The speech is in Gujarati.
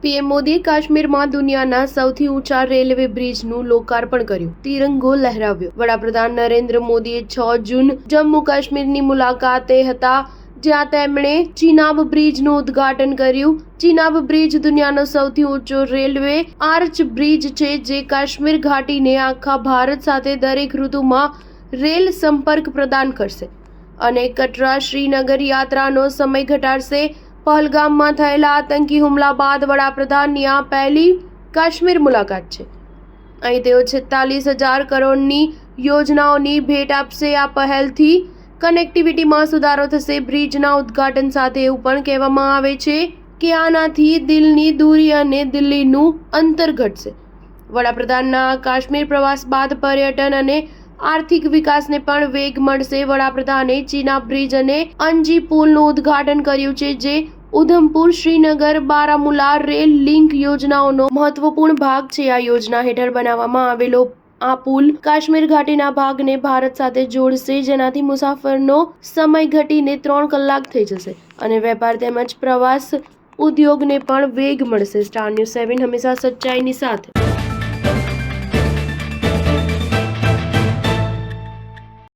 પીએમ મોદીએ કાશ્મીરમાં દુનિયાના સૌથી ઊંચા રેલવે બ્રિજનું લોકાર્પણ કર્યું, તિરંગો લહેરાવ્યો। વડાપ્રધાન નરેન્દ્ર મોદીએ 6 જૂન જમ્મુ કાશ્મીરની મુલાકાતે હતા, જ્યાં તેમણે ચિનાબ બ્રિજનું ઉદ્ઘાટન કર્યું। ચિનાબ બ્રિજ દુનિયાનો સૌથી ઊંચો રેલવે આર્ચ બ્રિજ છે, જે કાશ્મીર ઘાટીને આખા ભારત સાથે દરેક ઋતુમાં રેલ સંપર્ક પ્રદાન કરશે અને કટરા શ્રીનગર યાત્રાનો સમય ઘટાડશે। પહલગામમાં થયેલા આતંકી હુમલા બાદ વડાપ્રધાનની આ પહેલી કાશ્મીર મુલાકાત છે। અહીં તેઓ 46,000 કરોડની યોજનાઓની ભેટ આપશે। આ પહેલથી કનેક્ટિવિટીમાં સુધારો થશે। બ્રિજના ઉદ્ઘાટન સાથે એવું પણ કહેવામાં આવે છે કે આનાથી દિલની દૂરી અને દિલ્હીનું અંતર ઘટશે। વડાપ્રધાનના કાશ્મીર પ્રવાસ બાદ પર્યટન અને આર્થિક વિકાસને પણ વેગ મળશે। વડાપ્રધાને ચિનાબ બ્રિજ અને અંજી પુલનું ઉદ્ઘાટન કર્યું છે, જે ઉધમપુર શ્રીનગર બારામુલા રેલ લિંક યોજનાઓનો મહત્વપૂર્ણ ભાગ છે। આ યોજના હેઠળ બનાવવામાં આવેલો આ પુલ કાશ્મીર ઘાટીના ભાગને ભારત સાથે જોડશે, જેનાથી મુસાફરનો સમય ઘટીને 3 કલાક થઈ જશે અને વેપાર તેમજ પ્રવાસ ઉદ્યોગને પણ વેગ મળશે। સ્ટાર ન્યૂઝ 7 હંમેશા સચ્ચાઈની સાથે।